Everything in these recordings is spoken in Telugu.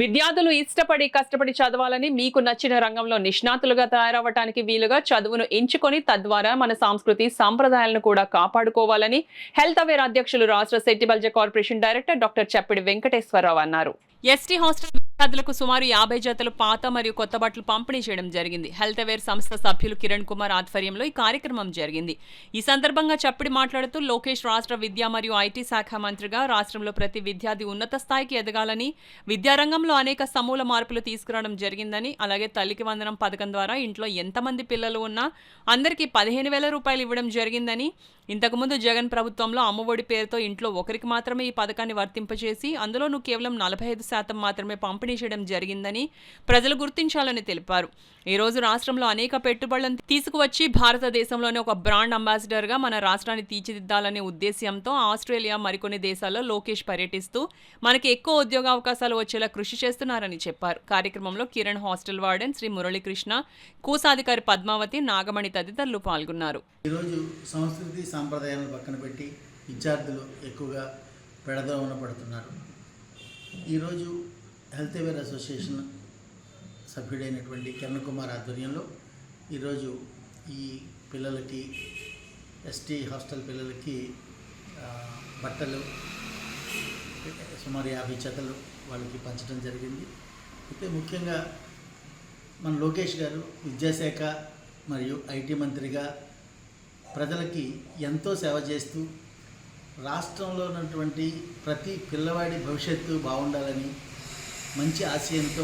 విద్యార్థులు ఇష్టపడి కష్టపడి చదవాలని, మీకు నచ్చిన రంగంలో నిష్ణాతులుగా తయారవటానికి వీలుగా చదువును ఎంచుకొని తద్వారా మన సంస్కృతి సంప్రదాయాలను కూడా కాపాడుకోవాలని హెల్త్ అవేర్ అధ్యక్షులు రాష్ట్ర సెట్టిబల్జ కార్పొరేషన్ డైరెక్టర్ డాక్టర్ చప్పిడి వెంకటేశ్వరరావు అన్నారు. ఎస్టీ హాస్టల్ విద్యార్థులకు సుమారు 50 జతలు పాత మరియు కొత్త బట్టలు పంపిణీ చేయడం జరిగింది. హెల్త్ అవేర్ సంస్థ సభ్యులు కిరణ్ కుమార్ ఆధ్వర్యంలో ఈ కార్యక్రమం జరిగింది. ఈ సందర్భంగా చప్పిడి మాట్లాడుతూ లోకేష్ రాష్ట్ర విద్యా మరియు ఐటీ శాఖ మంత్రిగా రాష్ట్రంలో ప్రతి విద్యార్థి ఉన్నత స్థాయికి ఎదగాలని, విద్యారంగంలో అనేక సమూల మార్పులు తీసుకురావడం జరిగిందని, అలాగే తల్లికి వందనం పథకం ద్వారా ఇంట్లో ఎంతమంది పిల్లలు ఉన్నా అందరికీ 15,000 రూపాయలు ఇవ్వడం జరిగిందని, ఇంతకుముందు జగన్ ప్రభుత్వంలో అమ్మఒడి పేరుతో ఇంట్లో ఒకరికి మాత్రమే ఈ పథకాన్ని వర్తింపజేసి అందులోనూ కేవలం 45% మాత్రమే పంపిణీ చేయడం జరిగిందని ప్రజలు గుర్తించాలని తెలిపారు. ఈ రోజు రాష్ట్రంలో అనేక పెట్టుబడులను తీసుకువచ్చి భారతదేశంలోనే ఒక బ్రాండ్ అంబాసిడర్గా మన రాష్ట్రాన్ని తీర్చిదిద్దాలనే ఉద్దేశ్యంతో ఆస్ట్రేలియా మరికొన్ని దేశాల్లో లోకేష్ పర్యటిస్తూ మనకి ఎక్కువ ఉద్యోగ అవకాశాలు వచ్చేలా కృషి చేస్తున్నారని చెప్పారు. కార్యక్రమంలో కిరణ్ హాస్టల్ వార్డెన్ శ్రీ మురళీకృష్ణ, కూసాధికారి పద్మావతి, నాగమణి తదితరులు పాల్గొన్నారు. ఈరోజు సంస్కృతి సాంప్రదాయాలను పక్కన పెట్టి విద్యార్థులు ఎక్కువగా పెడదోవన పడుతున్నారు. ఈరోజు హెల్త్ అవేర్ అసోసియేషన్ సభ్యుడైనటువంటి కిరణ్ కుమార్ ఆధ్వర్యంలో ఈరోజు ఈ పిల్లలకి, ఎస్టీ హాస్టల్ పిల్లలకి బట్టలు సుమారు 50 జతలు వాళ్ళకి పంచడం జరిగింది. అయితే ముఖ్యంగా మన లోకేష్ గారు విద్యాశాఖ మరియు ఐటీ మంత్రిగా ప్రజలకి ఎంతో సేవ చేస్తూ రాష్ట్రంలో ఉన్నటువంటి ప్రతి పిల్లవాడి భవిష్యత్తు బాగుండాలని మంచి ఆశయంతో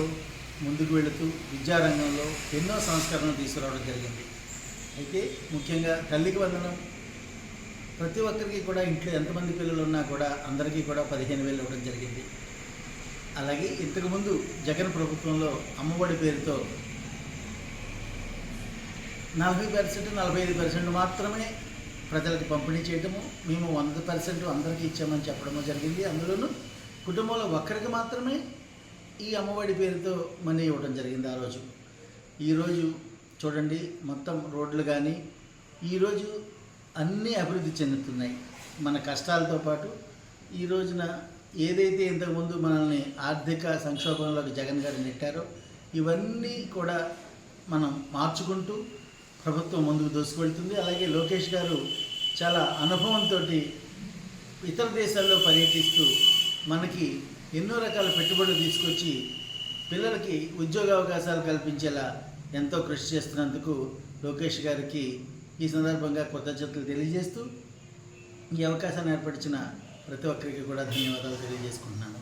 ముందుకు వెళుతూ విద్యారంగంలో ఎన్నో సంస్కరణలు తీసుకురావడం జరిగింది. అయితే ముఖ్యంగా తల్లికి వందనం ప్రతి ఒక్కరికి కూడా ఇంట్లో ఎంతమంది పిల్లలు ఉన్నా కూడా అందరికీ కూడా 15,000 ఇవ్వడం జరిగింది. అలాగే ఇంతకుముందు జగన్ ప్రభుత్వంలో అమ్మఒడి పేరుతో 40%, 45% మాత్రమే ప్రజలకు పంపిణీ చేయటము, మేము 100% అందరికీ ఇచ్చామని చెప్పడము జరిగింది. అందులోనూ కుటుంబంలో ఒక్కరికి మాత్రమే ఈ అమ్మఒడి పేరుతో మనీ ఇవ్వడం జరిగింది ఆ రోజు. ఈరోజు చూడండి, మొత్తం రోడ్లు కానీ ఈరోజు అన్నీ అభివృద్ధి చెందుతున్నాయి. మన కష్టాలతో పాటు ఈ రోజున ఏదైతే ఇంతకుముందు మనల్ని ఆర్థిక సంక్షోభంలోకి జగన్ గారు నెట్టారో ఇవన్నీ కూడా మనం మార్చుకుంటూ ప్రభుత్వం ముందుకు దూసుకెళ్తుంది. అలాగే లోకేష్ గారు చాలా అనుభవంతో ఇతర దేశాల్లో పర్యటిస్తూ మనకి ఎన్నో రకాల పెట్టుబడులు తీసుకొచ్చి పిల్లలకి ఉద్యోగ అవకాశాలు కల్పించేలా ఎంతో కృషి చేస్తున్నందుకు లోకేష్ గారికి ఈ సందర్భంగా కృతజ్ఞతలు తెలియజేస్తూ ఈ అవకాశాన్ని ఏర్పరిచిన ప్రతి ఒక్కరికి కూడా ధన్యవాదాలు తెలియజేసుకుంటున్నాను.